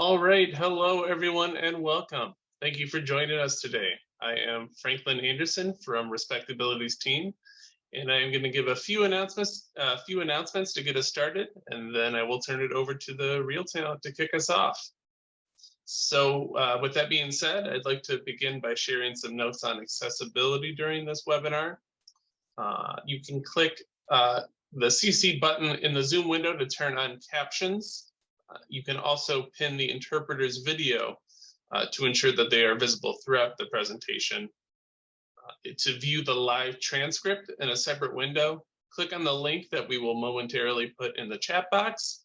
All right. Hello, everyone, and welcome. Thank you for joining us today. I am Franklin Anderson from Respectability's team, and I am going to give a few announcements to get us started, and then I will turn it over to the real talent to kick us off. So with that being said, I'd like to begin by sharing some notes on accessibility during this webinar. You can click the CC button in the Zoom window to turn on captions. You can also pin the interpreter's video to ensure that they are visible throughout the presentation. To view the live transcript in a separate window, click on the link that we will momentarily put in the chat box.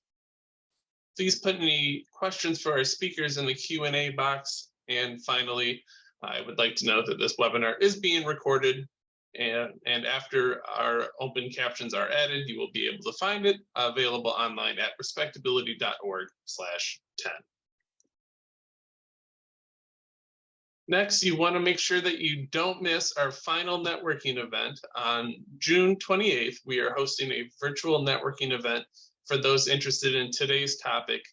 Please put any questions for our speakers in the Q&A box. And finally, I would like to note that this webinar is being recorded, and after our open captions are added, you will be able to find it available online at respectability.org/10. Next, you want to make sure that you don't miss our final networking event. On June 28th, we are hosting a virtual networking event for those interested in today's topic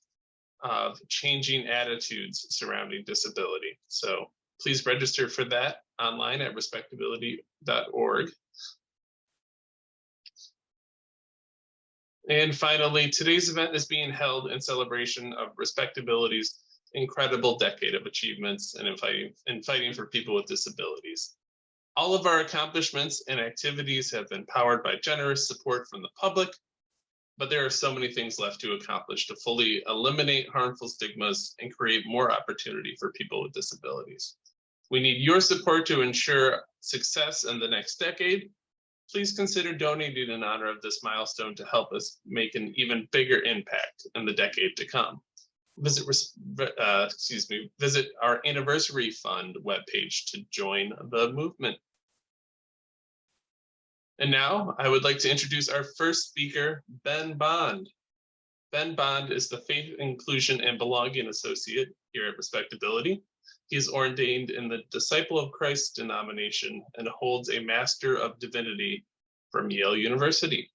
of changing attitudes surrounding disability. So please register for that online at respectability.org. And finally, today's event is being held in celebration of Respectability's incredible decade of achievements and in fighting for people with disabilities. All of our accomplishments and activities have been powered by generous support from the public, but there are so many things left to accomplish to fully eliminate harmful stigmas and create more opportunity for people with disabilities. We need your support to ensure success in the next decade. Please consider donating in honor of this milestone to help us make an even bigger impact in the decade to come. Visit our Anniversary Fund webpage to join the movement. And now I would like to introduce our first speaker, Ben Bond. Ben Bond is the Faith, Inclusion, and Belonging Associate here at Respectability. He is ordained in the Disciple of Christ denomination and holds a Master of Divinity from Yale University.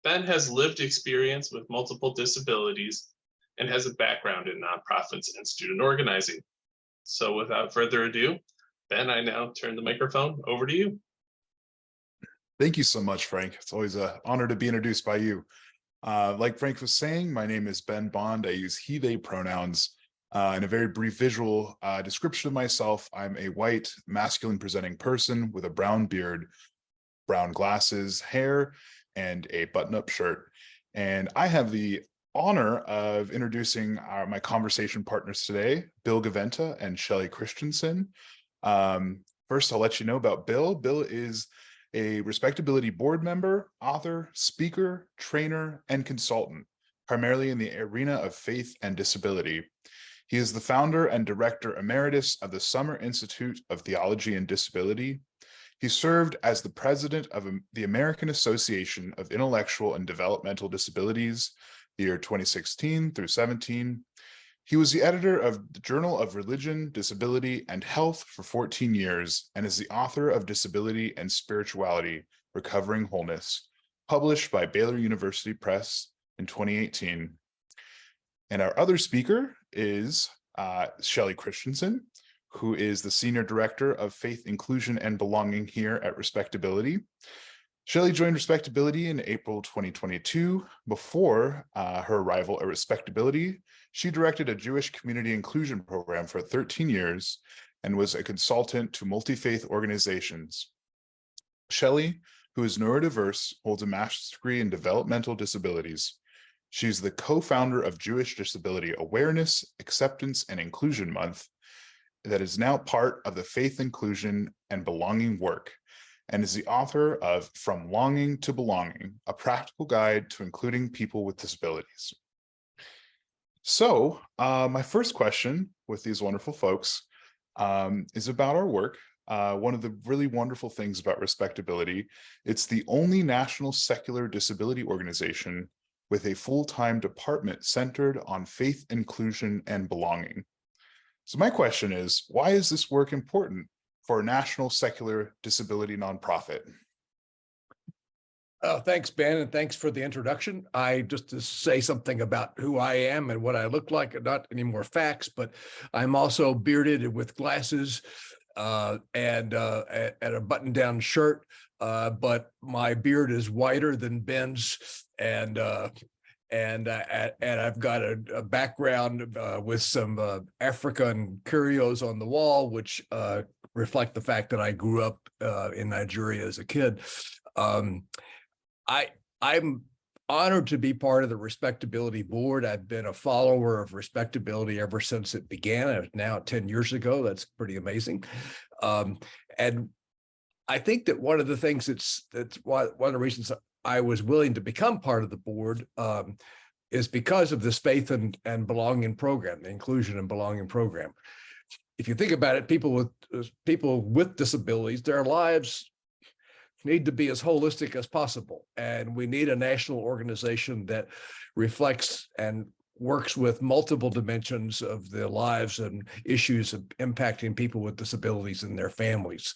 Ben has lived experience with multiple disabilities and has a background in nonprofits and student organizing. So without further ado, Ben, I now turn the microphone over to you. Thank you so much, Frank. It's always an honor to be introduced by you. Like Frank was saying, my name is Ben Bond. I use he, they pronouns. In a very brief visual description of myself, I'm a white, masculine presenting person with a brown beard, brown glasses, hair, and a button-up shirt. And I have the honor of introducing my conversation partners today, Bill Gaventa and Shelley Christensen. First, I'll let you know about Bill. Bill is a Respectability board member, author, speaker, trainer, and consultant, primarily in the arena of faith and disability. He is the founder and director emeritus of the Summer Institute of Theology and Disability. He served as the president of the American Association of Intellectual and Developmental Disabilities, the year 2016 through 17. He was the editor of the Journal of Religion, Disability, and Health for 14 years, and is the author of Disability and Spirituality, Recovering Wholeness, published by Baylor University Press in 2018. And our other speaker is Shelley Christensen, who is the Senior Director of Faith, Inclusion, and Belonging here at Respectability. Shelley joined Respectability in April 2022. Before her arrival at Respectability, she directed a Jewish community inclusion program for 13 years and was a consultant to multi-faith organizations. Shelley, who is neurodiverse, holds a master's degree in developmental disabilities. She's the co-founder of Jewish Disability Awareness, Acceptance, and Inclusion Month that is now part of the Faith, Inclusion, and Belonging work, and is the author of From Longing to Belonging, a practical guide to including people with disabilities. So my first question with these wonderful folks is about our work. One of the really wonderful things about Respectability, it's the only national secular disability organization with a full-time department centered on faith, inclusion, and belonging. So my question is, why is this work important for a national secular disability nonprofit? Thanks, Ben, and thanks for the introduction. I just to say something about who I am and what I look like, and not any more facts, but I'm also bearded and with glasses and a button-down shirt. But my beard is whiter than Ben's, and I've got a background with some African curios on the wall, which reflect the fact that I grew up in Nigeria as a kid. I'm honored to be part of the Respectability Board. I've been a follower of respectability ever since it began. Now 10 years ago. That's pretty amazing. And I think that one of the things that's one of the reasons I was willing to become part of the board is because of this faith and belonging program, the inclusion and belonging program. If you think about it, people with disabilities, their lives need to be as holistic as possible. And we need a national organization that reflects and works with multiple dimensions of the lives and issues of impacting people with disabilities and their families.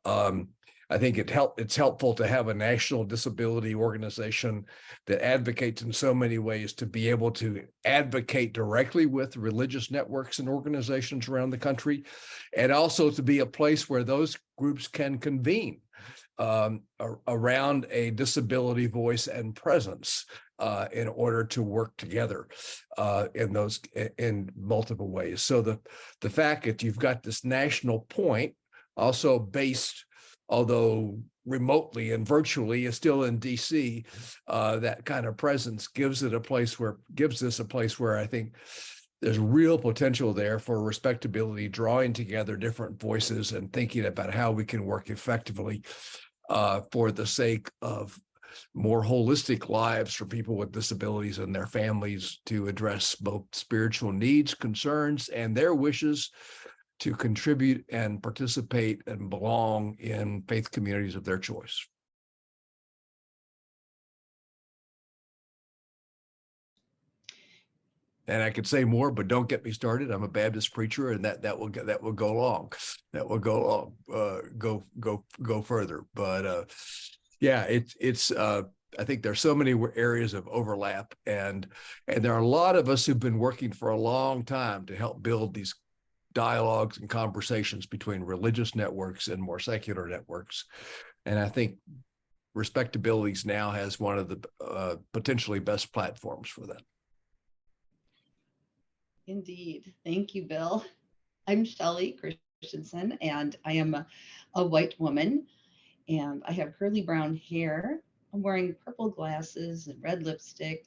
I think it's helpful to have a national disability organization that advocates in so many ways, to be able to advocate directly with religious networks and organizations around the country, and also to be a place where those groups can convene around a disability voice and presence in order to work together in multiple ways. So the fact that you've got this national point, also based, although remotely and virtually, is still in DC, that kind of presence gives this a place where I think there's real potential there for respectability, drawing together different voices and thinking about how we can work effectively for the sake of more holistic lives for people with disabilities and their families, to address both spiritual needs, concerns, and their wishes to contribute and participate and belong in faith communities of their choice. And I could say more, but don't get me started. I'm a Baptist preacher, and that will go long. That will go long, go further. But yeah, it's I think there's so many areas of overlap, and there are a lot of us who've been working for a long time to help build these dialogues and conversations between religious networks and more secular networks. And I think Respectabilities now has one of the potentially best platforms for that. Indeed. Thank you, Bill. I'm Shelley Christensen, and I am a white woman, and I have curly brown hair. I'm wearing purple glasses and red lipstick.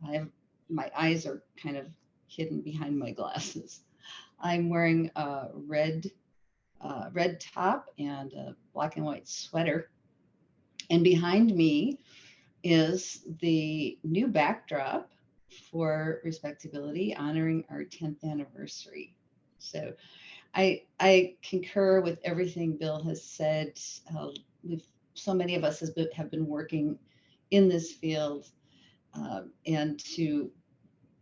My eyes are kind of hidden behind my glasses. I'm wearing a red top and a black and white sweater. And behind me is the new backdrop for Respectability, honoring our 10th anniversary. So I concur with everything Bill has said. So many of us have been working in this field, and to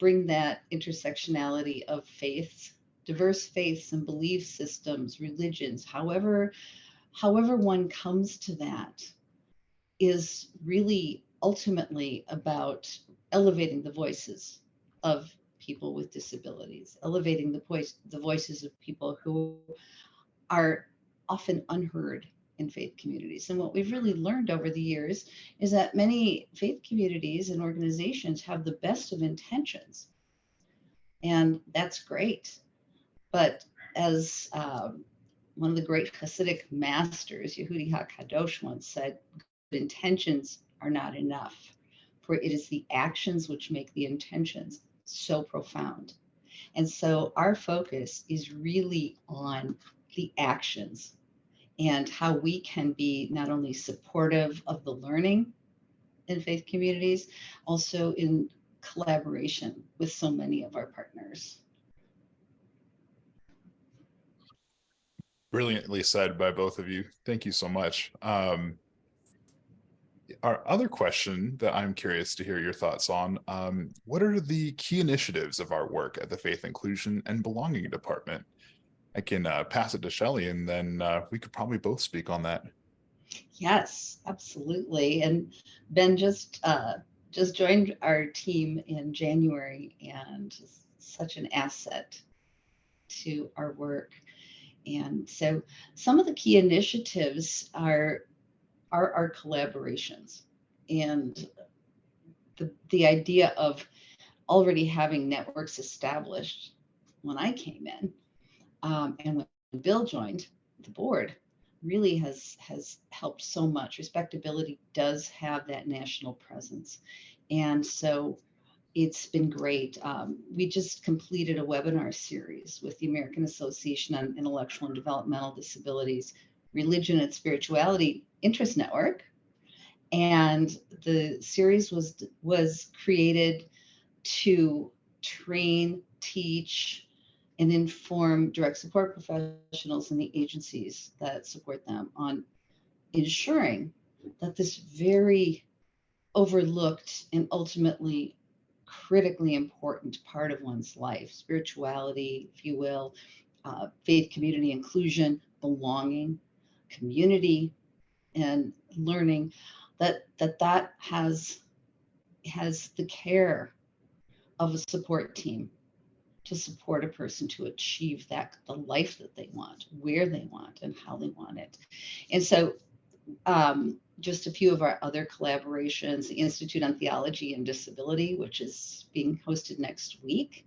bring that intersectionality of faiths, diverse faiths and belief systems, religions, however one comes to that, is really ultimately about elevating the voices of people with disabilities, elevating the voices of people who are often unheard in faith communities. And what we've really learned over the years is that many faith communities and organizations have the best of intentions, and that's great. But as one of the great Hasidic masters, Yehudi HaKadosh, once said, intentions are not enough, for it is the actions which make the intentions so profound. And so our focus is really on the actions and how we can be not only supportive of the learning in faith communities, also in collaboration with so many of our partners. Brilliantly said by both of you. Thank you so much. Our other question that I'm curious to hear your thoughts on, what are the key initiatives of our work at the Faith Inclusion and Belonging Department? I can pass it to Shelley, and then we could probably both speak on that. Yes, absolutely. And Ben just joined our team in January and is such an asset to our work. And so some of the key initiatives are our collaborations and the idea of already having networks established when I came in, and when Bill joined the board, really has helped so much. Respectability does have that national presence, and so it's been great. We just completed a webinar series with the American Association on Intellectual and Developmental Disabilities, Religion and Spirituality Interest Network, and the series was created to train, teach, and inform direct support professionals and the agencies that support them on ensuring that this very overlooked and ultimately critically important part of one's life, spirituality, if you will, faith, community, inclusion, belonging, community, and learning, that has the care of a support team to support a person to achieve the life that they want, where they want, and how they want it. And so, just a few of our other collaborations: the Institute on Theology and Disability, which is being hosted next week,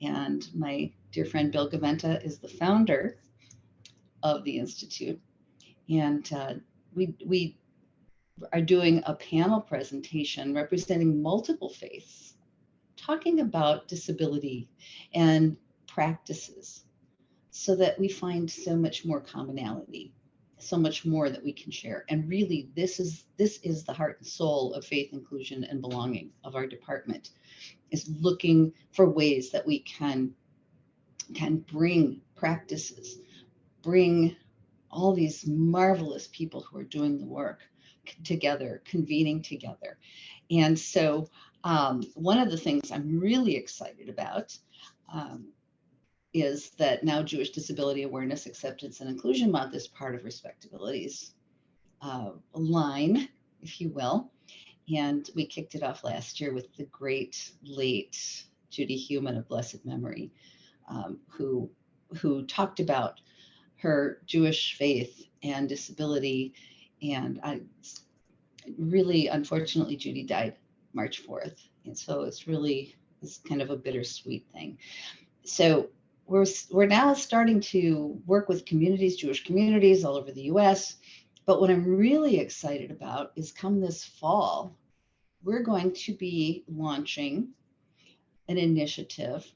and my dear friend Bill Gaventa is the founder of the Institute, and we are doing a panel presentation representing multiple faiths, talking about disability and practices, so that we find so much more commonality, so much more that we can share. And really, this is the heart and soul of faith, inclusion, and belonging of our department, is looking for ways that we can bring practices, bring all these marvelous people who are doing the work together, convening together. And so one of the things I'm really excited about is that now Jewish Disability Awareness, Acceptance, and Inclusion Month is part of Respectability's line, if you will. And we kicked it off last year with the great late Judy Heumann of blessed memory, who talked about her Jewish faith and disability. And really, unfortunately, Judy died March 4th. And so it's kind of a bittersweet thing. So we're now starting to work with communities, Jewish communities all over the US. But what I'm really excited about is come this fall, we're going to be launching an initiative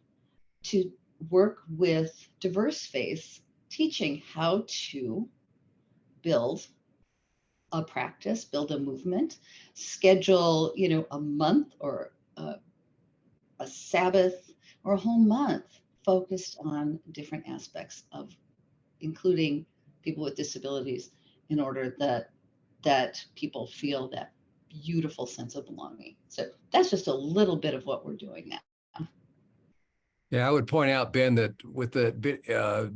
to work with diverse faiths, teaching how to build a practice, build a movement, schedule, a month or a Sabbath or a whole month focused on different aspects of including people with disabilities, in order that people feel that beautiful sense of belonging. So that's just a little bit of what we're doing now. Yeah, I would point out, Ben, that with the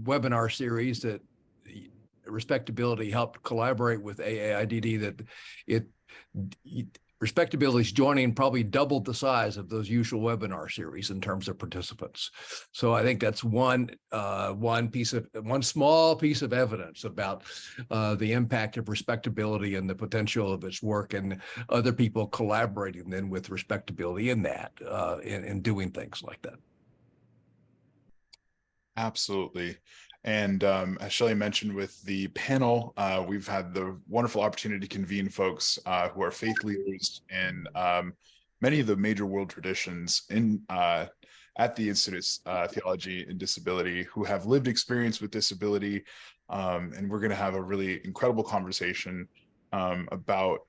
webinar series that Respectability helped collaborate with AAIDD, that Respectability's joining probably doubled the size of those usual webinar series in terms of participants. So I think that's one small piece of evidence about the impact of Respectability and the potential of its work, and other people collaborating then with Respectability in that, in doing things like that. Absolutely. And as Shelley mentioned with the panel, we've had the wonderful opportunity to convene folks who are faith leaders in many of the major world traditions at the Institute of Theology and Disability, who have lived experience with disability. And we're going to have a really incredible conversation about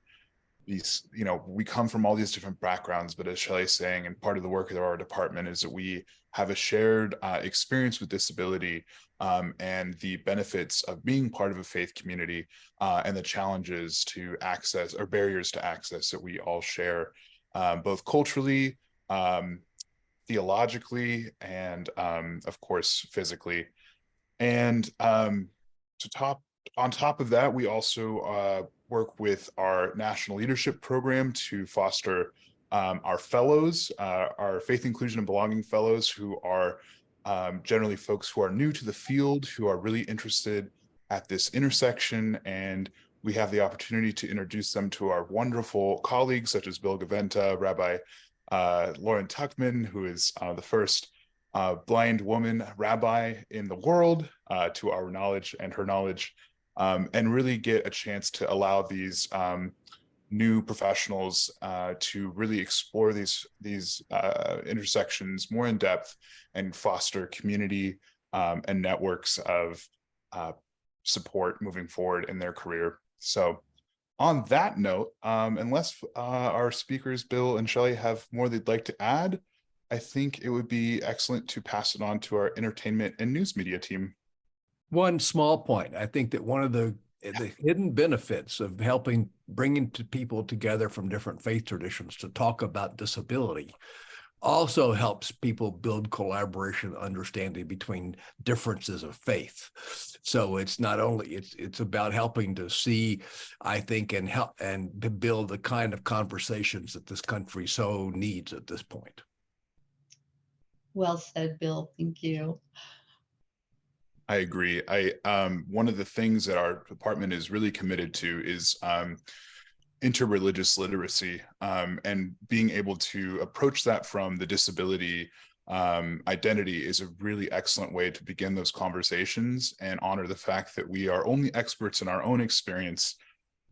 these, we come from all these different backgrounds, but as Shelley's saying, and part of the work of our department is that we have a shared experience with disability, and the benefits of being part of a faith community, and the challenges to access, or barriers to access, that we all share, both culturally, theologically, and of course physically. And to top On top of that, we also work with our national leadership program to foster our fellows, our faith, inclusion, and belonging fellows, who are generally folks who are new to the field, who are really interested at this intersection. And we have the opportunity to introduce them to our wonderful colleagues, such as Bill Gaventa, Rabbi Lauren Tuckman, who is the first blind woman rabbi in the world, to our knowledge and her knowledge. And really get a chance to allow these new professionals to really explore these intersections more in depth and foster community and networks of support moving forward in their career. So on that note, unless our speakers, Bill and Shelley, have more they'd like to add, I think it would be excellent to pass it on to our entertainment and news media team. One small point. I think that one of the hidden benefits of helping bringing people together from different faith traditions to talk about disability also helps people build collaboration, understanding between differences of faith. So it's not only, it's about helping to see, I think, and help and to build the kind of conversations that this country so needs at this point. Well said, Bill. Thank you. I agree. One of the things that our department is really committed to is interreligious literacy, and being able to approach that from the disability identity is a really excellent way to begin those conversations and honor the fact that we are only experts in our own experience.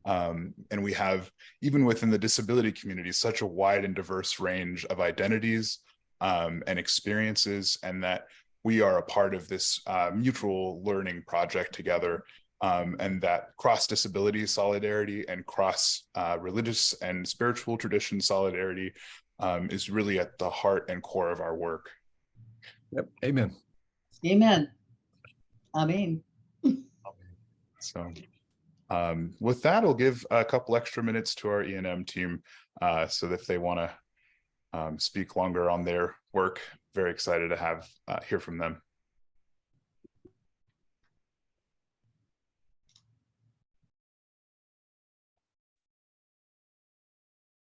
And we have, even within the disability community, such a wide and diverse range of identities and experiences, and that we are a part of this mutual learning project together, and that cross-disability solidarity and cross-religious and spiritual tradition solidarity is really at the heart and core of our work. Yep. Amen. Amen. Amen. So with that, I'll give a couple extra minutes to our E&M team so that if they want to speak longer on their work, very excited to have hear from them.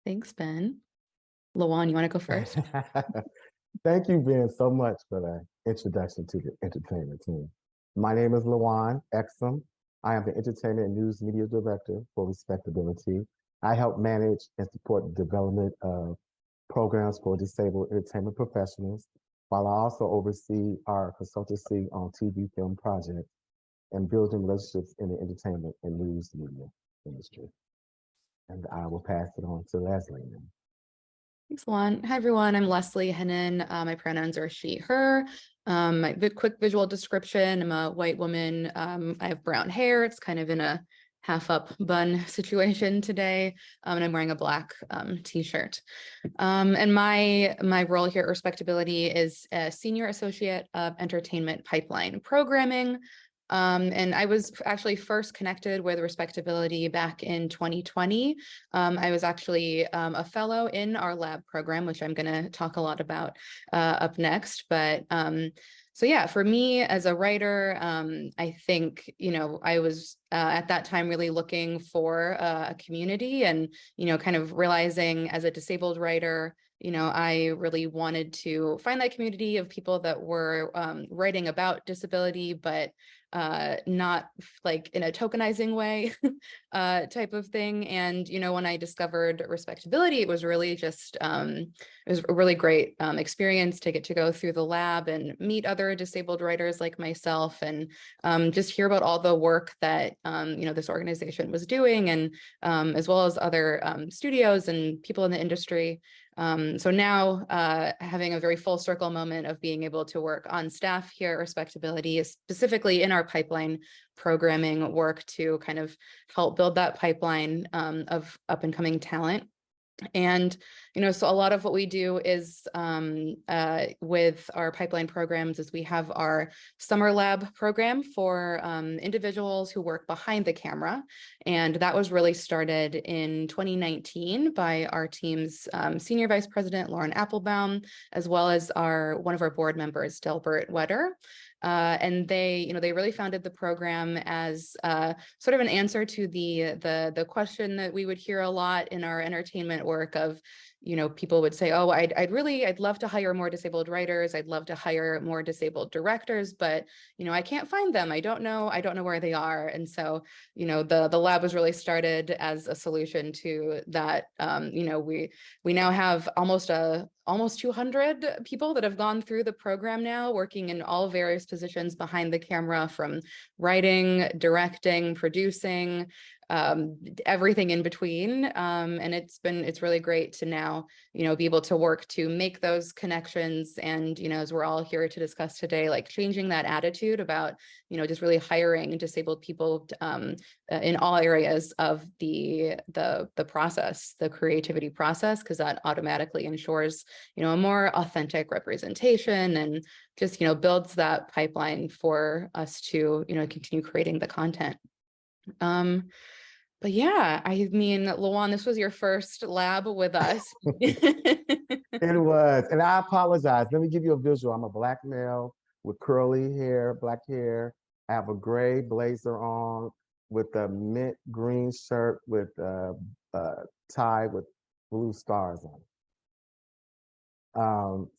Thanks, Ben. Lawan, you want to go first? Thank you, Ben, so much for the introduction to the entertainment team. My name is Lawan Exum. I am the Entertainment and News Media Director for Respectability. I help manage and support the development of programs for disabled entertainment professionals, while I also oversee our consultancy on TV film projects and building relationships in the entertainment and news media industry. And I will pass it on to Leslie now. Thanks, Lawan. Hi, everyone. I'm Leslie Hennon. My pronouns are she, her. My quick visual description: I'm a white woman. I have brown hair. It's kind of in a half-up bun situation today, and I'm wearing a black t-shirt. And my role here at Respectability is a Senior Associate of Entertainment Pipeline Programming. And I was actually first connected with Respectability back in 2020. I was actually a fellow in our lab program, which I'm going to talk a lot about up next. But so yeah, for me as a writer, I think, I was at that time really looking for a community, and, kind of realizing as a disabled writer, I really wanted to find that community of people that were writing about disability, but not like in a tokenizing way type of thing. And, when I discovered Respectability, it was really just, it was a really great experience to get to go through the lab and meet other disabled writers like myself, and just hear about all the work that, this organization was doing, and as well as other studios and people in the industry. So now having a very full circle moment of being able to work on staff here at Respectability, specifically in our pipeline programming work, to kind of help build that pipeline of up and coming talent. And, so a lot of what we do is with our pipeline programs is we have our summer lab program for individuals who work behind the camera. And that was really started in 2019 by our team's Senior Vice President, Lauren Applebaum, as well as one of our board members, Delbert Wetter. And they really founded the program as sort of an answer to the question that we would hear a lot in our entertainment work of, people would say, oh, I'd love to hire more disabled writers. I'd love to hire more disabled directors, but, I can't find them. I don't know where they are. And so, the lab was really started as a solution to that. We now have almost 200 people that have gone through the program now, working in all various positions behind the camera, from writing, directing, producing, everything in between. And it's really great to now, be able to work to make those connections. And, as we're all here to discuss today, like changing that attitude about, just really hiring disabled people in all areas of the process, the creativity process, because that automatically ensures, a more authentic representation, and just, builds that pipeline for us to, continue creating the content. But yeah, I mean, Lawan, this was your first lab with us. It was, and I apologize. Let me give you a visual. I'm a Black male with curly hair, black hair. I have a gray blazer on with a mint green shirt with a tie with blue stars on it.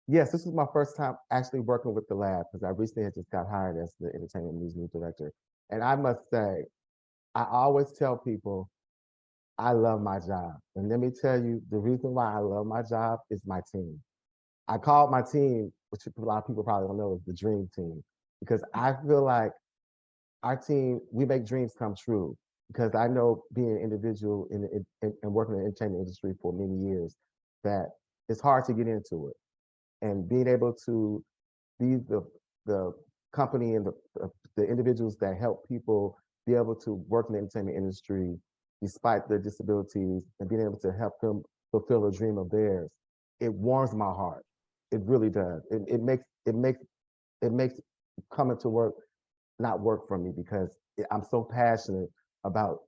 Yes, this is my first time actually working with the lab, because I recently had just got hired as the entertainment news director. And I must say, I always tell people I love my job. And let me tell you, the reason why I love my job is my team. I called my team, which a lot of people probably don't know, is the dream team, because I feel like our team, we make dreams come true. Because I know, being an individual and working in the entertainment industry for many years, that it's hard to get into it. And being able to be the company and the individuals that help people be able to work in the entertainment industry despite their disabilities, and being able to help them fulfill a dream of theirs, it warms my heart. It really does. It makes coming to work not work for me, because I'm so passionate about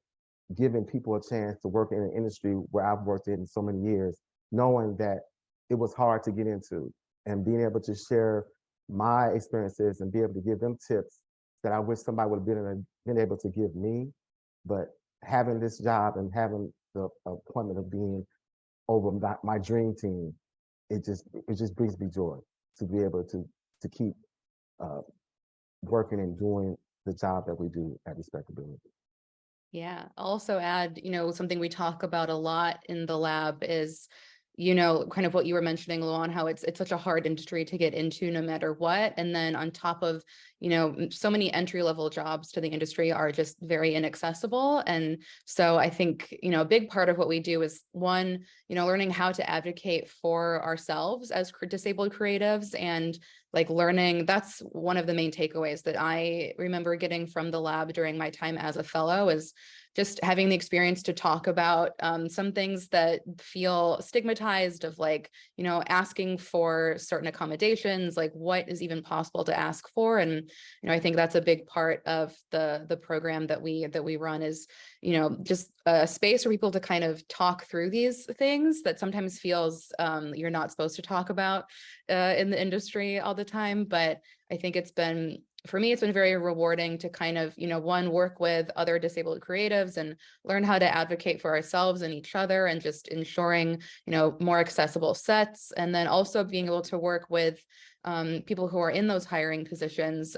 giving people a chance to work in an industry where I've worked in so many years, knowing that it was hard to get into, and being able to share my experiences and be able to give them tips that I wish somebody would have been able to give me. But having this job and having the appointment of being over my dream team, it just brings me joy to be able to keep working and doing the job that we do at Respectability. Yeah, I'll also add, something we talk about a lot in the lab is, kind of what you were mentioning, Luan, how it's such a hard industry to get into no matter what. And then on top of, so many entry-level jobs to the industry are just very inaccessible. And so I think, a big part of what we do is, one, learning how to advocate for ourselves as disabled creatives, and like learning, that's one of the main takeaways that I remember getting from the lab during my time as a fellow, is just having the experience to talk about some things that feel stigmatized, of like, asking for certain accommodations, like what is even possible to ask for. And, I think that's a big part of the program that we run, is, just a space for people to kind of talk through these things that sometimes feels you're not supposed to talk about in the industry all the time. But I think for me, it's been very rewarding to kind of, one, work with other disabled creatives and learn how to advocate for ourselves and each other, and just ensuring, more accessible sets. And then also being able to work with people who are in those hiring positions,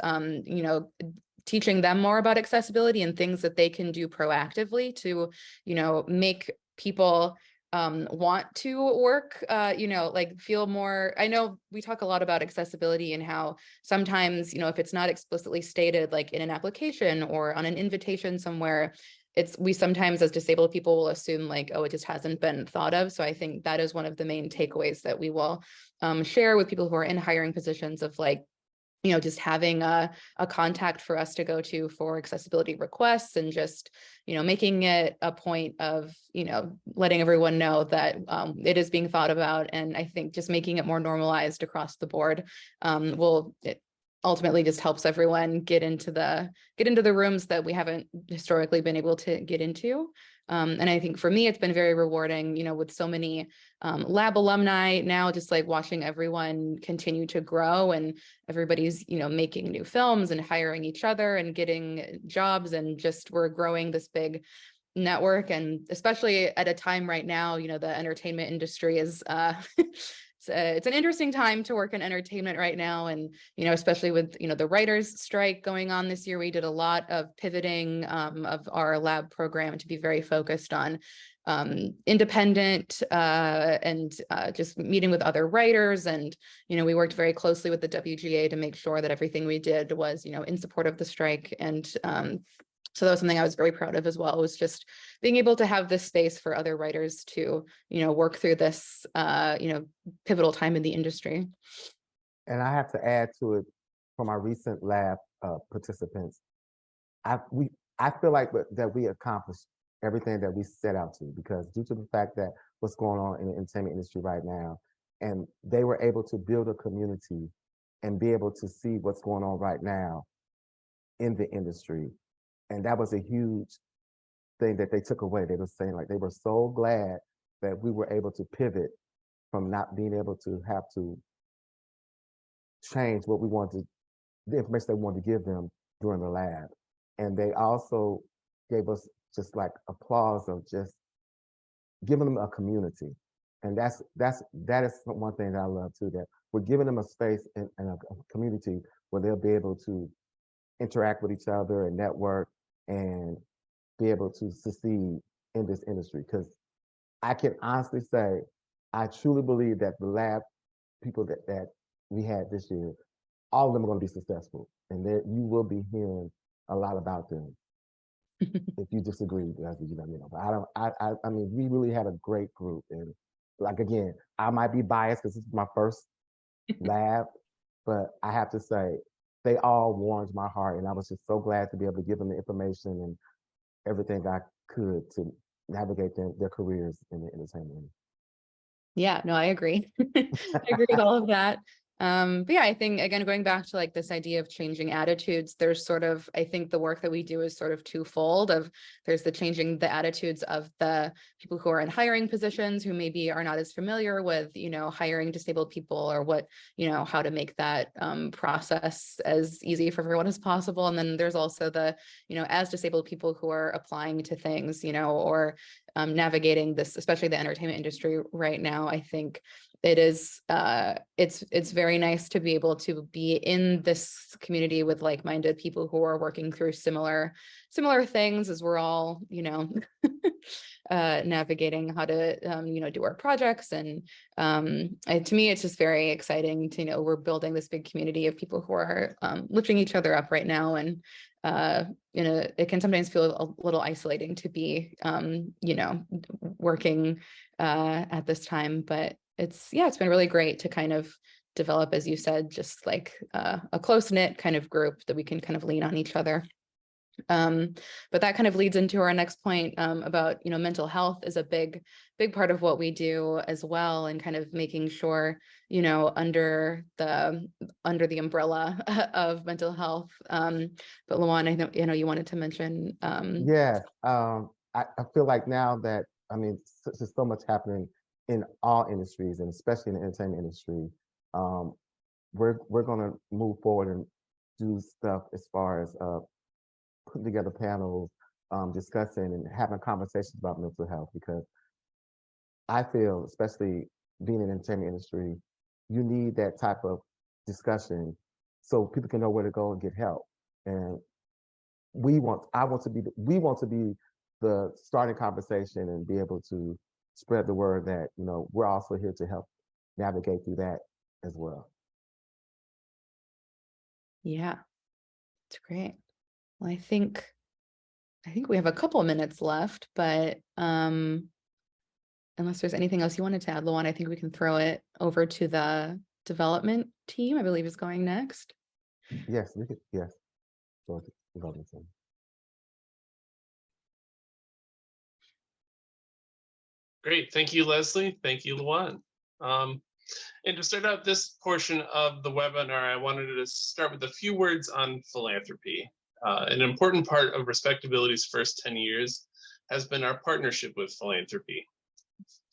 teaching them more about accessibility and things that they can do proactively to, make people want to work, like feel more. I know we talk a lot about accessibility and how sometimes, if it's not explicitly stated, like in an application or on an invitation somewhere, we sometimes as disabled people will assume like, oh, it just hasn't been thought of. So I think that is one of the main takeaways that we will share with people who are in hiring positions, of like, just having a contact for us to go to for accessibility requests, and just, making it a point of, letting everyone know that it is being thought about. And I think just making it more normalized across the board will ultimately just helps everyone get into the rooms that we haven't historically been able to get into. And I think for me, it's been very rewarding, with so many lab alumni now, just like watching everyone continue to grow, and everybody's, making new films and hiring each other and getting jobs, and just we're growing this big network. And especially at a time right now, the entertainment industry is it's an interesting time to work in entertainment right now. And, especially with, the writers' strike going on this year, we did a lot of pivoting of our lab program to be very focused on independent and just meeting with other writers. And, we worked very closely with the WGA to make sure that everything we did was, in support of the strike. And so that was something I was very proud of as well, was just being able to have this space for other writers to, work through this, pivotal time in the industry. And I have to add to it, from our recent lab participants, I feel like that we accomplished everything that we set out to, because due to the fact that what's going on in the entertainment industry right now, and they were able to build a community and be able to see what's going on right now in the industry. And that was a huge thing that they took away. They were saying, like, they were so glad that we were able to pivot from not being able to have to change what we wanted, the information they wanted to give them during the lab. And they also gave us just like applause of just giving them a community. And that is one thing that I love too, that we're giving them a space and a community where they'll be able to interact with each other and network and be able to succeed in this industry. Because I can honestly say, I truly believe that the lab people that we had this year, all of them are going to be successful, and you will be hearing a lot about them. If you disagree, that's what you let me know. But I mean, we really had a great group, and like, again, I might be biased because this is my first lab, but I have to say, they all warmed my heart, and I was just so glad to be able to give them the information and everything I could to navigate their careers in the entertainment. Yeah, no, I agree. I agree with all of that. But yeah, I think, again, going back to like this idea of changing attitudes, there's sort of, I think the work that we do is sort of twofold. There's the changing the attitudes of the people who are in hiring positions, who maybe are not as familiar with, hiring disabled people, or what, how to make that process as easy for everyone as possible. And then there's also the, as disabled people who are applying to things, or navigating this, especially the entertainment industry right now. I think it is it's very nice to be able to be in this community with like-minded people who are working through similar things, as we're all navigating how to do our projects. And to me, it's just very exciting to we're building this big community of people who are lifting each other up right now. And it can sometimes feel a little isolating to be working at this time, but it's been really great to kind of develop, as you said, just like a close-knit kind of group that we can kind of lean on each other. But that kind of leads into our next point about, mental health is a big part of what we do as well, and kind of making sure, under the umbrella of mental health. But Lawan, I know you wanted to mention. Yes, I feel like now that, I mean, there's so much happening in all industries, and especially in the entertainment industry. We're going to move forward and do stuff as far as putting together panels, discussing and having conversations about mental health, because I feel, especially being in the entertainment industry, you need that type of discussion so people can know where to go and get help. And we want to be the starting conversation and be able to spread the word that, we're also here to help navigate through that as well. Yeah, it's great. Well, I think we have a couple of minutes left, but unless there's anything else you wanted to add, Lawan, I think we can throw it over to the development team, I believe is going next. Yes, we could. Yes. Go to development team. Great. Thank you, Leslie. Thank you, Lawan. And to start out this portion of the webinar, I wanted to start with a few words on philanthropy. An important part of Respectability's first 10 years has been our partnership with philanthropy.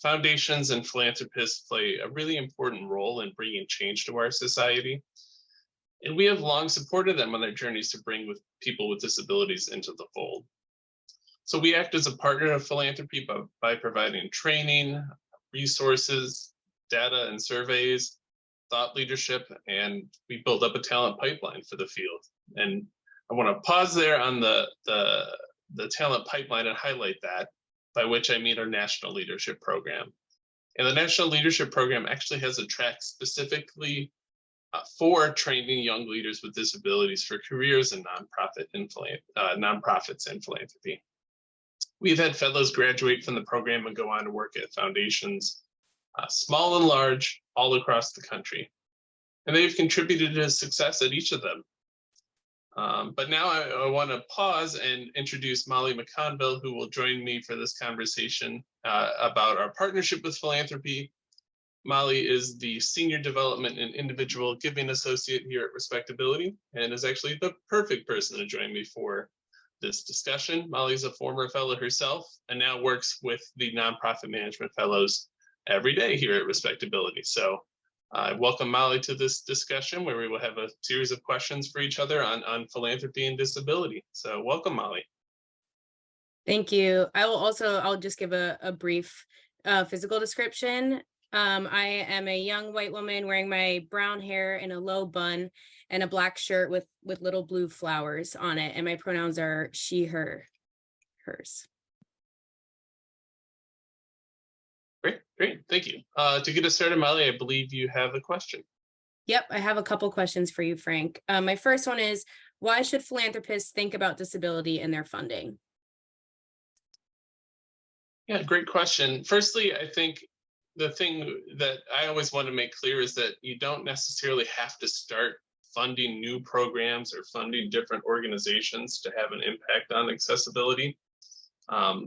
Foundations and philanthropists play a really important role in bringing change to our society. And we have long supported them on their journeys to bring people with disabilities into the fold. So we act as a partner of philanthropy by providing training, resources, data and surveys, thought leadership, and we build up a talent pipeline for the field. And I want to pause there on the talent pipeline and highlight that, by which I mean our National Leadership Program. And the National Leadership Program actually has a track specifically for training young leaders with disabilities for careers in nonprofits and philanthropy. We've had fellows graduate from the program and go on to work at foundations, small and large, all across the country. And they've contributed to success at each of them. But now I want to pause and introduce Molly McConville, who will join me for this conversation about our partnership with philanthropy. Molly is the Senior Development and Individual Giving Associate here at Respectability, and is actually the perfect person to join me for this discussion. Molly's a former fellow herself and now works with the Nonprofit Management Fellows every day here at Respectability. So I welcome Molly to this discussion where we will have a series of questions for each other on philanthropy and disability. So welcome, Molly. Thank you. I'll just give a brief physical description. I am a young white woman wearing my brown hair in a low bun and a black shirt with little blue flowers on it. And my pronouns are she, her, hers. Great, thank you. To get us started, Molly, I believe you have a question. Yep, I have a couple questions for you, Frank. My first one is, why should philanthropists think about disability in their funding? Yeah, great question. Firstly, I think the thing that I always want to make clear is that you don't necessarily have to start funding new programs or funding different organizations to have an impact on accessibility.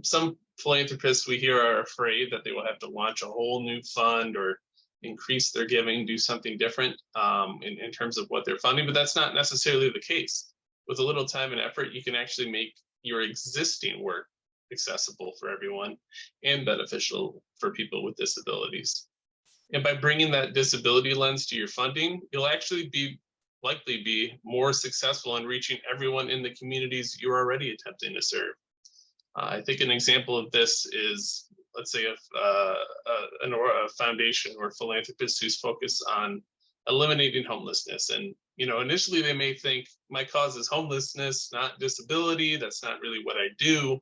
Some philanthropists we hear are afraid that they will have to launch a whole new fund or increase their giving, do something different in terms of what they're funding, but that's not necessarily the case. With a little time and effort, you can actually make your existing work accessible for everyone and beneficial for people with disabilities. And by bringing that disability lens to your funding, you'll actually likely be more successful in reaching everyone in the communities you're already attempting to serve. I think an example of this is, let's say, a foundation or philanthropist who's focused on eliminating homelessness. And initially they may think my cause is homelessness, not disability. That's not really what I do.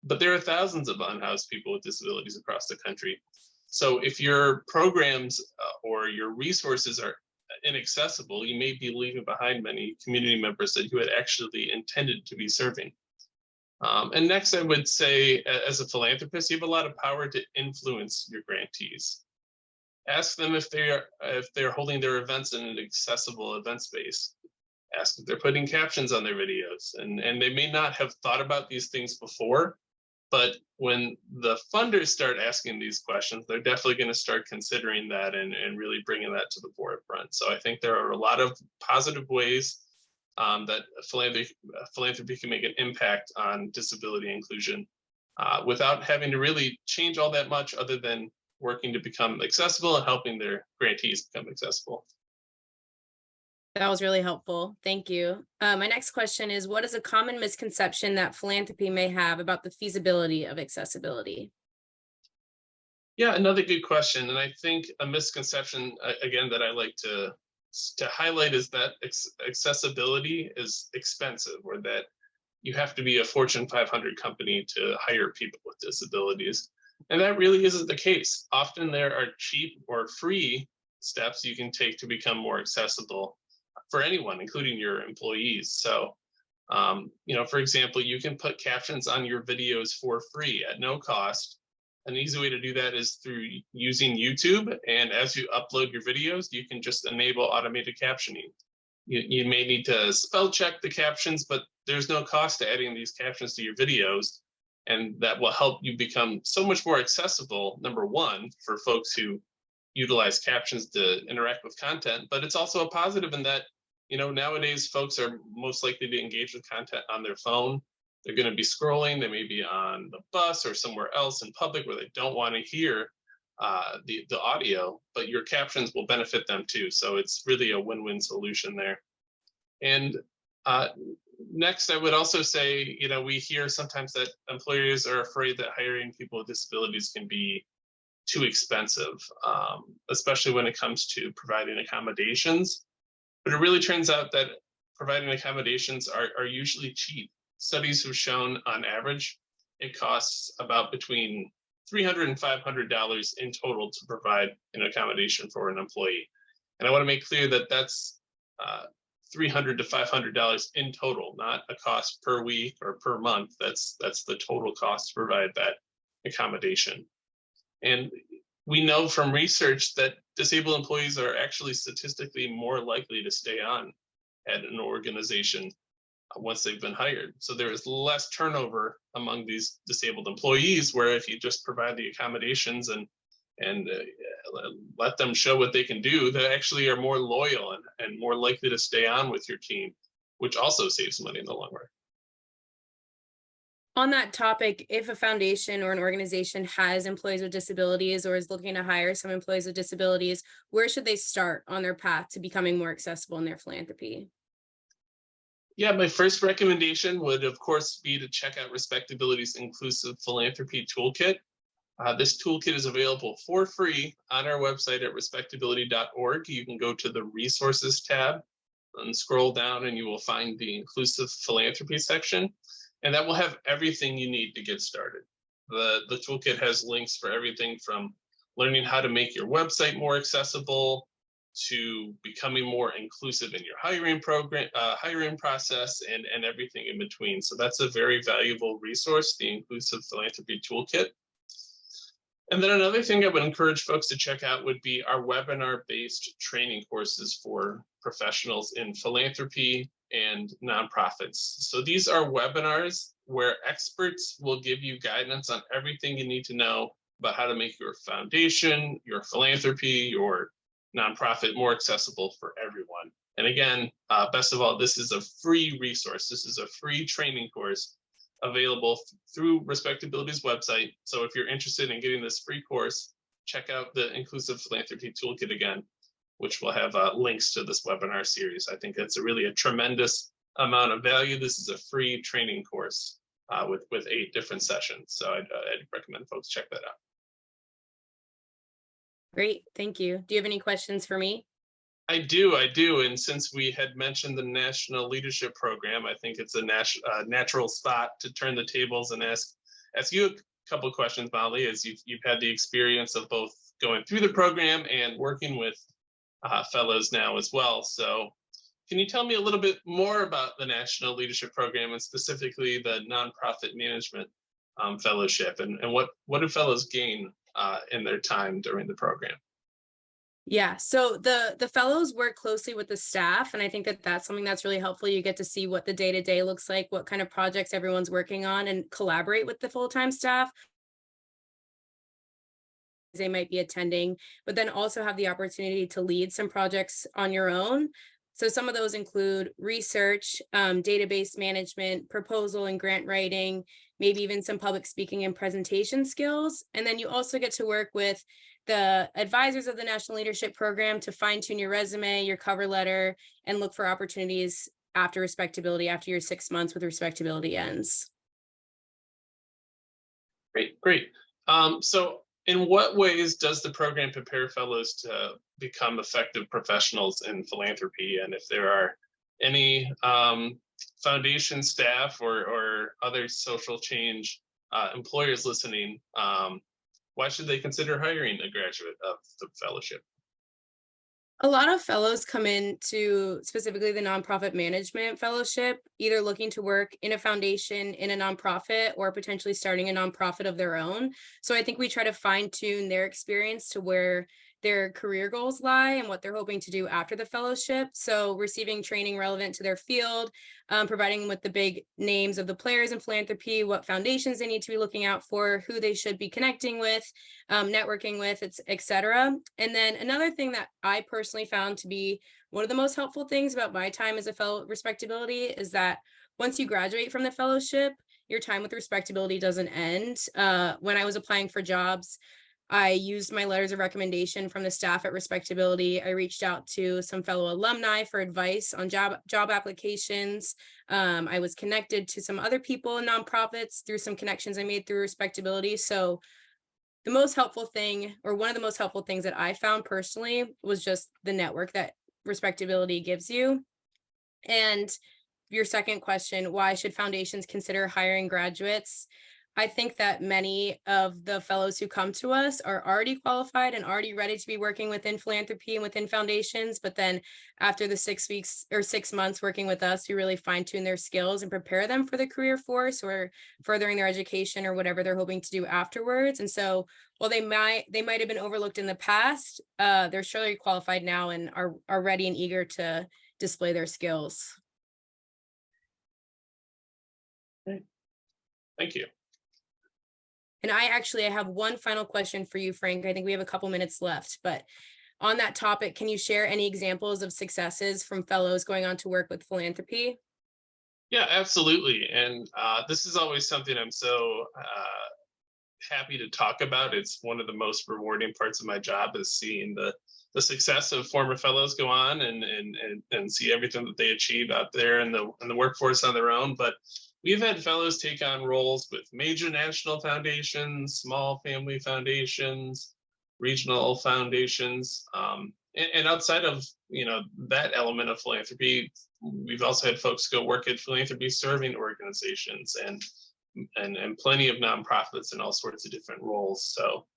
But there are thousands of unhoused people with disabilities across the country. So if your programs or your resources are inaccessible, you may be leaving behind many community members that you had actually intended to be serving. And next, I would say, as a philanthropist, you have a lot of power to influence your grantees. Ask them if they're holding their events in an accessible event space. Ask if they're putting captions on their videos. And they may not have thought about these things before, but when the funders start asking these questions, they're definitely going to start considering that and really bringing that to the forefront. So I think there are a lot of positive ways that philanthropy can make an impact on disability inclusion without having to really change all that much, other than working to become accessible and helping their grantees become accessible. That was really helpful. Thank you. My next question is, what is a common misconception that philanthropy may have about the feasibility of accessibility? Yeah, another good question. And I think a misconception, again, that I like to highlight is that accessibility is expensive, or that you have to be a Fortune 500 company to hire people with disabilities. And that really isn't the case. Often there are cheap or free steps you can take to become more accessible for anyone, including your employees. So, for example, you can put captions on your videos for free at no cost. An easy way to do that is through using YouTube. And as you upload your videos, you can just enable automated captioning. You may need to spell check the captions, but there's no cost to adding these captions to your videos. And that will help you become so much more accessible, number one, for folks who utilize captions to interact with content, but it's also a positive in that, nowadays folks are most likely to engage with content on their phone. They're going to be scrolling, they may be on the bus or somewhere else in public where they don't want to hear the audio, but your captions will benefit them too. So it's really a win-win solution there. And next, I would also say, we hear sometimes that employers are afraid that hiring people with disabilities can be too expensive, especially when it comes to providing accommodations. But it really turns out that providing accommodations are usually cheap. Studies have shown on average, it costs about between $300 and $500 in total to provide an accommodation for an employee. And I want to make clear that that's $300 to $500 in total, not a cost per week or per month. That's the total cost to provide that accommodation. And we know from research that disabled employees are actually statistically more likely to stay on at an organization once they've been hired. So there is less turnover among these disabled employees, where if you just provide the accommodations and let them show what they can do, they actually are more loyal and more likely to stay on with your team, which also saves money in the long run. On that topic, if a foundation or an organization has employees with disabilities or is looking to hire some employees with disabilities, where should they start on their path to becoming more accessible in their philanthropy? Yeah, my first recommendation would, of course, be to check out Respectability's Inclusive Philanthropy Toolkit. This toolkit is available for free on our website at respectability.org. You can go to the resources tab and scroll down, and you will find the Inclusive Philanthropy section. And that will have everything you need to get started. The toolkit has links for everything from learning how to make your website more accessible to becoming more inclusive in your hiring process and everything in between. So that's a very valuable resource, the Inclusive Philanthropy Toolkit. And then another thing I would encourage folks to check out would be our webinar-based training courses for professionals in philanthropy and nonprofits. So these are webinars where experts will give you guidance on everything you need to know about how to make your foundation, your philanthropy, your nonprofit more accessible for everyone. And again, best of all, this is a free resource. This is a free training course available through Respectability's website. So if you're interested in getting this free course, check out the Inclusive Philanthropy Toolkit again, which will have links to this webinar series. I think that's really a tremendous amount of value. This is a free training course with 8 different sessions. So I'd recommend folks check that out. Great, thank you. Do you have any questions for me? I do. And since we had mentioned the National Leadership Program, I think it's a natural spot to turn the tables and ask you a couple of questions, Molly, as you've had the experience of both going through the program and working with fellows now as well. So can you tell me a little bit more about the National Leadership Program and specifically the Nonprofit Management Fellowship and what do fellows gain in their time during the program? Yeah, so the fellows work closely with the staff, and I think that that's something that's really helpful. You get to see what the day-to-day looks like, what kind of projects everyone's working on, and collaborate with the full-time staff they might be attending, but then also have the opportunity to lead some projects on your own. So some of those include research, database management, proposal and grant writing, maybe even some public speaking and presentation skills. And then you also get to work with the advisors of the National Leadership Program to fine-tune your resume, your cover letter, and look for opportunities after Respectability, after your 6 months with Respectability ends. Great. So in what ways does the program prepare fellows to become effective professionals in philanthropy? And if there are any foundation staff or other social change employers listening, why should they consider hiring a graduate of the fellowship? A lot of fellows come into specifically the Nonprofit Management Fellowship, either looking to work in a foundation, in a nonprofit, or potentially starting a nonprofit of their own. So I think we try to fine tune their experience to where their career goals lie and what they're hoping to do after the fellowship. So receiving training relevant to their field, providing them with the big names of the players in philanthropy, what foundations they need to be looking out for, who they should be connecting with, networking with, etc. And then another thing that I personally found to be one of the most helpful things about my time as a fellow at Respectability is that once you graduate from the fellowship, your time with Respectability doesn't end. When I was applying for jobs, I used my letters of recommendation from the staff at Respectability. I reached out to some fellow alumni for advice on job applications. I was connected to some other people in nonprofits through some connections I made through Respectability. So the most helpful thing, or one of the most helpful things that I found personally, was just the network that Respectability gives you. And your second question, why should foundations consider hiring graduates? I think that many of the fellows who come to us are already qualified and already ready to be working within philanthropy and within foundations. But then after the 6 weeks or 6 months working with us, we really fine tune their skills and prepare them for the career force or furthering their education or whatever they're hoping to do afterwards. And so while they might have been overlooked in the past, they're surely qualified now and are ready and eager to display their skills. Thank you. And I have one final question for you, Frank. I think we have a couple minutes left, but on that topic, can you share any examples of successes from fellows going on to work with philanthropy? Yeah, absolutely. And this is always something I'm so happy to talk about. It's one of the most rewarding parts of my job is seeing the success of former fellows go on and see everything that they achieve out there in the workforce on their own. But we've had fellows take on roles with major national foundations, small family foundations, regional foundations, and outside of that element of philanthropy, we've also had folks go work at philanthropy serving organizations and plenty of nonprofits in all sorts of different roles. So,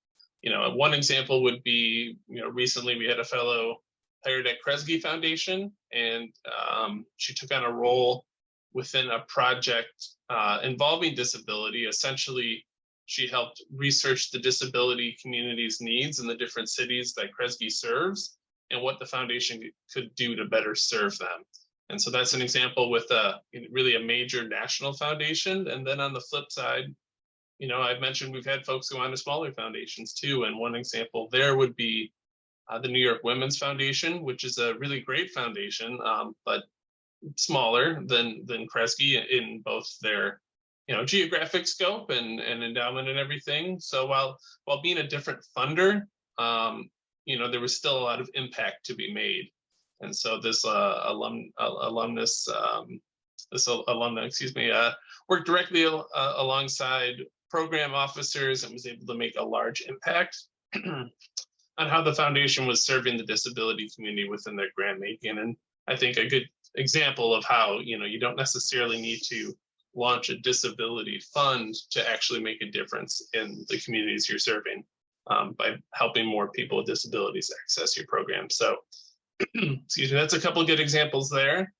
one example would be, recently we had a fellow hired at Kresge Foundation, and she took on a role within a project involving disability. Essentially, she helped research the disability community's needs in the different cities that Kresge serves and what the foundation could do to better serve them. And so that's an example with really a major national foundation. And then on the flip side, I've mentioned we've had folks go on to smaller foundations too. And one example there would be the New York Women's Foundation, which is a really great foundation, but smaller than Kresge in both their geographic scope and endowment and everything. So while being a different funder, there was still a lot of impact to be made. And so this alumna, worked directly alongside program officers and was able to make a large impact on how the foundation was serving the disability community within their grant making. And I think a good example of how you don't necessarily need to launch a disability fund to actually make a difference in the communities you're serving by helping more people with disabilities access your program. So excuse me, that's a couple of good examples there.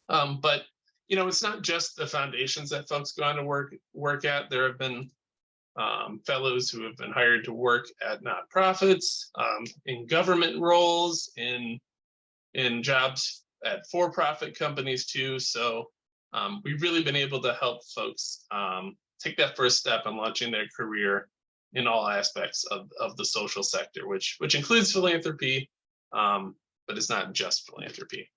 But it's not just the foundations that folks go on to work at. There have been fellows who have been hired to work at nonprofits, in government roles, in jobs at for-profit companies too. So we've really been able to help folks take that first step in launching their career in all aspects of the social sector, which includes philanthropy, but it's not just philanthropy.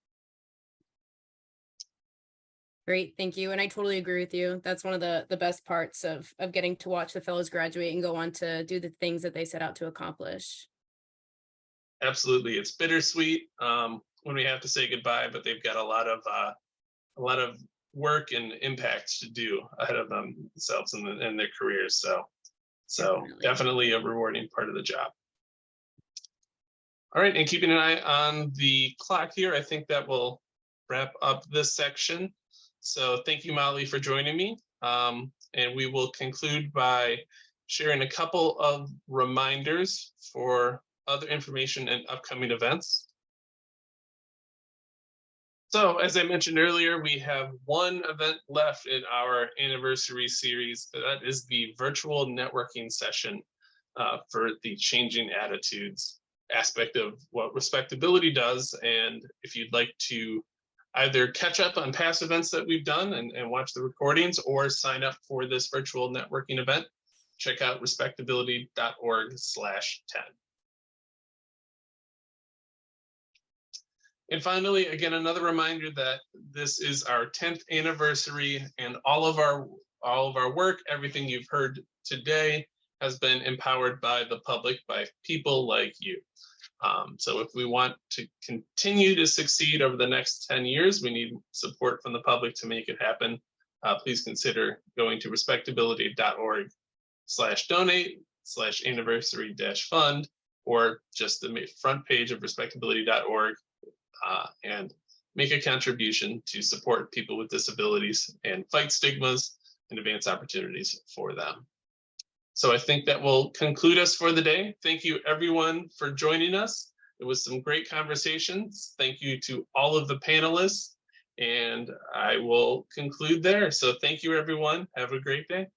Great, thank you. And I totally agree with you. That's one of the best parts of getting to watch the fellows graduate and go on to do the things that they set out to accomplish. Absolutely. It's bittersweet when we have to say goodbye, but they've got a lot of work and impacts to do ahead of themselves and their careers. So definitely a rewarding part of the job. All right, and keeping an eye on the clock here, I think that will wrap up this section. So thank you, Molly, for joining me. And we will conclude by sharing a couple of reminders for other information and upcoming events. So as I mentioned earlier, we have one event left in our anniversary series. That is the virtual networking session for the Changing Attitudes aspect of what respectability does. And if you'd like to either catch up on past events that we've done and watch the recordings, or sign up for this virtual networking event, check out respectability.org/10. And finally, again, another reminder that this is our 10th anniversary, and all of our work, everything you've heard today, has been empowered by the public, by people like you. So if we want to continue to succeed over the next 10 years, we need support from the public to make it happen. Please consider going to respectability.org/donate/anniversary-fund, or just the front page of respectability.org, and make a contribution to support people with disabilities and fight stigmas and advance opportunities for them. So I think that will conclude us for the day. Thank you everyone for joining us. It was some great conversations. Thank you to all of the panelists, and I will conclude there. So thank you everyone. Have a great day.